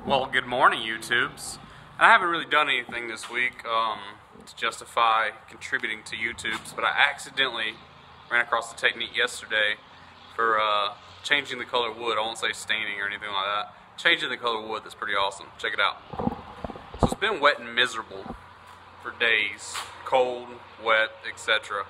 Well, good morning, YouTubes. I haven't really done anything this week to justify contributing to YouTube's, but I accidentally ran across the technique yesterday for changing the color of wood. I won't say staining or anything like that. Changing the color of wood, that's pretty awesome. Check it out. So it's been wet and miserable for days. Cold, wet, etc.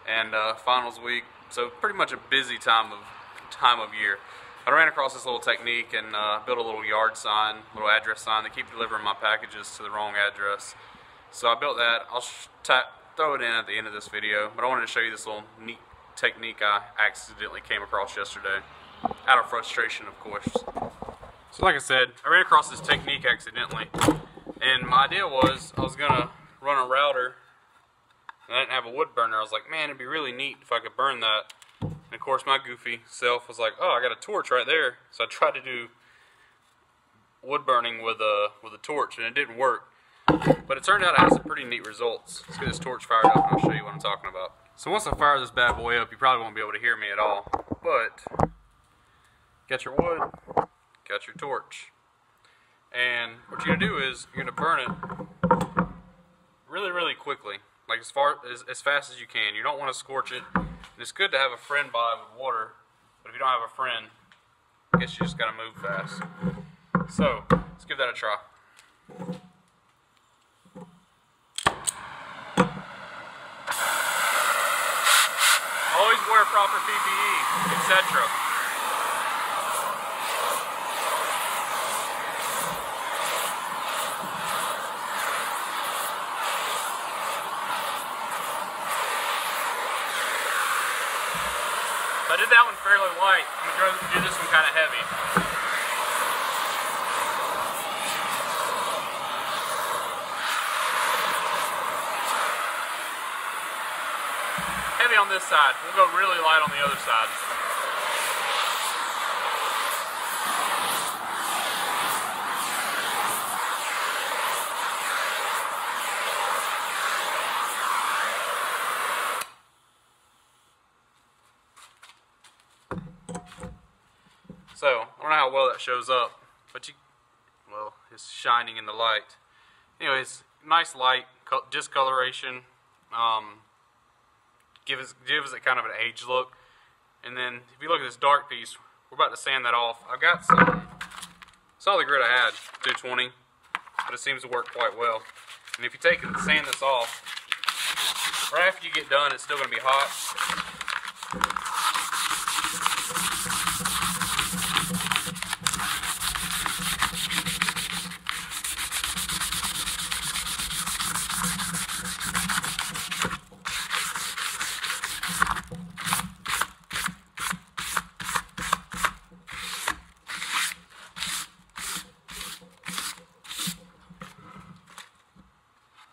And finals week, so pretty much a busy time of year. I ran across this little technique and built a little yard sign, little address sign. They keep delivering my packages to the wrong address. So I built that. I'll throw it in at the end of this video, but I wanted to show you this little neat technique I accidentally came across yesterday, out of frustration, of course. So like I said, I ran across this technique accidentally, and my idea was I was going to run a router, and I didn't have a wood burner. I was like, man, it'd be really neat if I could burn that. And of course my goofy self was like, oh, I got a torch right there. So I tried to do wood burning with a torch, and it didn't work. But it turned out it has some pretty neat results. Let's get this torch fired up and I'll show you what I'm talking about. So once I fire this bad boy up, you probably won't be able to hear me at all. But got your wood, got your torch. And what you're gonna do is you're gonna burn it really, really quickly. Like as fast as you can. You don't want to scorch it. And it's good to have a friend by with water, but if you don't have a friend, I guess you just gotta move fast. So let's give that a try. Always wear proper PPE, etc. I did that one fairly light. I'm going to do this one kind of heavy. Heavy on this side. We'll go really light on the other side. So, I don't know how well that shows up, but well, it's shining in the light. Anyways, nice light, discoloration, gives it kind of an age look. And then, if you look at this dark piece, we're about to sand that off. I've got some solid grit I had, 220, but it seems to work quite well. And if you take and sand this off, right after you get done, it's still going to be hot.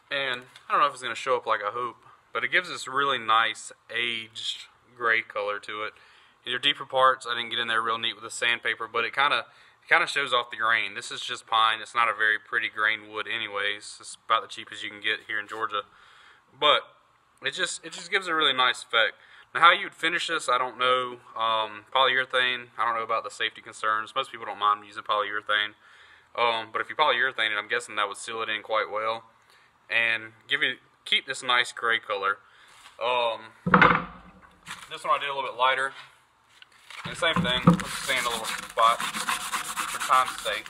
And I don't know if it's going to show up like a hoop, but it gives this really nice aged gray color to it. And your deeper parts, I didn't get in there real neat with the sandpaper, but it kind of shows off the grain. This is just pine. It's not a very pretty grain wood anyways. It's about the cheapest you can get here in Georgia. But it just gives a really nice effect. Now how you would finish this, I don't know. Polyurethane, I don't know about the safety concerns. Most people don't mind using polyurethane. But if you polyurethane it, I'm guessing that would seal it in quite well. And keep this nice gray color. This one I did a little bit lighter. And same thing, let's sand a little spot for time's sake.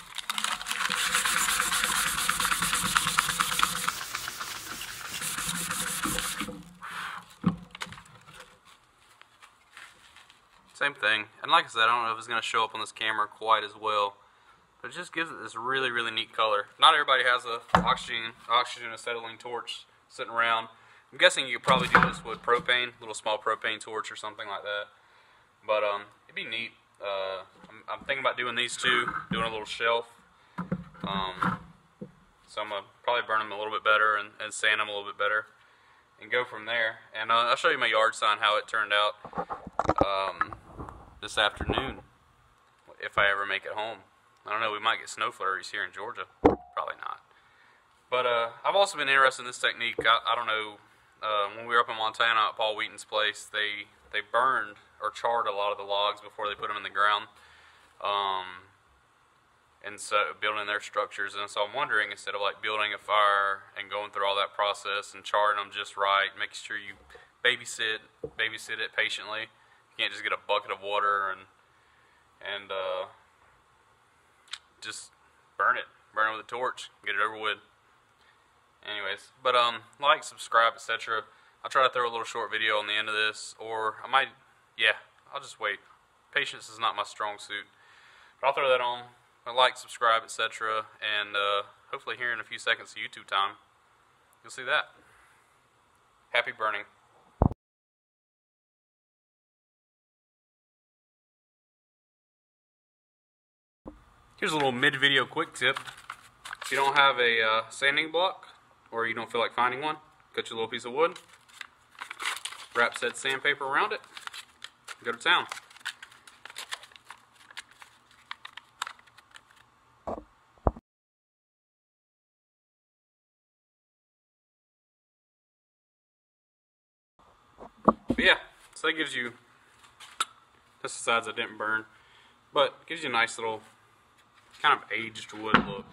Same thing. And like I said, I don't know if it's going to show up on this camera quite as well. But it just gives it this really, really neat color. Not everybody has a oxygen acetylene torch sitting around. I'm guessing you could probably do this with propane, a little small propane torch or something like that. But it'd be neat. I'm thinking about doing these two, doing a little shelf. So I'm gonna probably burn them a little bit better and sand them a little bit better, and go from there. And I'll show you my yard sign, how it turned out this afternoon, if I ever make it home. I don't know, we might get snow flurries here in Georgia. Probably not. But I've also been interested in this technique. I don't know, when we were up in Montana at Paul Wheaton's place, they burned or charred a lot of the logs before they put them in the ground. and so building their structures. And so I'm wondering, instead of like building a fire and going through all that process and charting them just right, making sure you babysit it patiently. You can't just get a bucket of water and just burn it with a torch, get it over with. Anyways, but like, subscribe, etc. I'll try to throw a little short video on the end of this, or I might, yeah, I'll just wait. Patience is not my strong suit, but I'll throw that on. Like, subscribe, etc. And hopefully here in a few seconds of YouTube time, you'll see that. Happy burning. Here's a little mid-video quick tip. If you don't have a sanding block, or you don't feel like finding one, cut your little piece of wood, wrap said sandpaper around it, and go to town. But yeah, so that gives you, that's the sides that didn't burn, but gives you a nice little kind of aged wood look.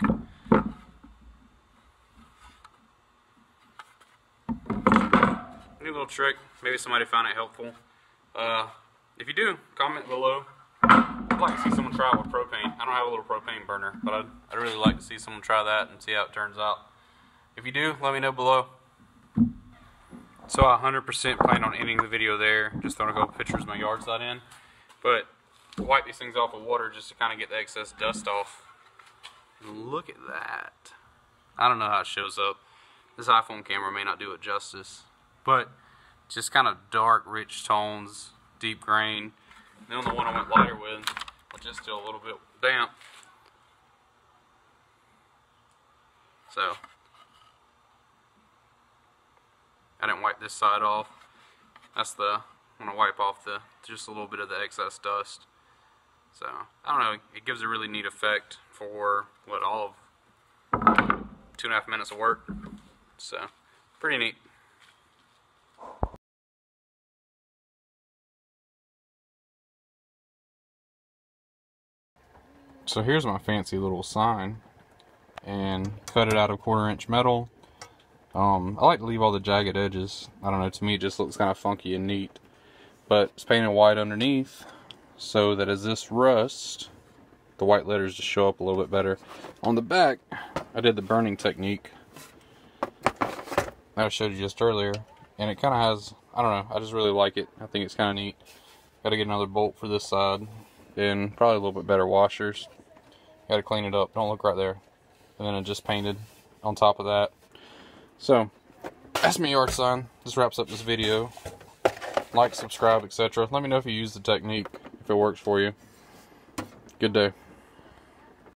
New little trick, maybe somebody found it helpful. If you do, comment below. I'd like to see someone try it with propane. I don't have a little propane burner, but I'd really like to see someone try that and see how it turns out. If you do, let me know below. So I 100% plan on ending the video there. Just throwing a couple pictures of my yard side in. But wipe these things off with water just to kind of get the excess dust off. And look at that. I don't know how it shows up. This iPhone camera may not do it justice. But just kind of dark, rich tones, deep grain. And then the one I went lighter with, which is still a little bit damp. So I didn't wipe this side off. That's the, I'm gonna wipe off the just a little bit of the excess dust. So I don't know, it gives a really neat effect for what, all of 2.5 minutes of work. So pretty neat. So here's my fancy little sign, and cut it out of 1/4" metal. I like to leave all the jagged edges. I don't know, to me it just looks kind of funky and neat. But it's painted white underneath, so that as this rusts, the white letters just show up a little bit better. On the back, I did the burning technique that I showed you just earlier, and it kind of has, I don't know, I just really like it. I think it's kind of neat. Gotta get another bolt for this side, and probably a little bit better washers. Gotta clean it up, don't look right there. And then I just painted on top of that. So, that's my yard sign. This wraps up this video. Like, subscribe, etc. Let me know if you use the technique, if it works for you. Good day.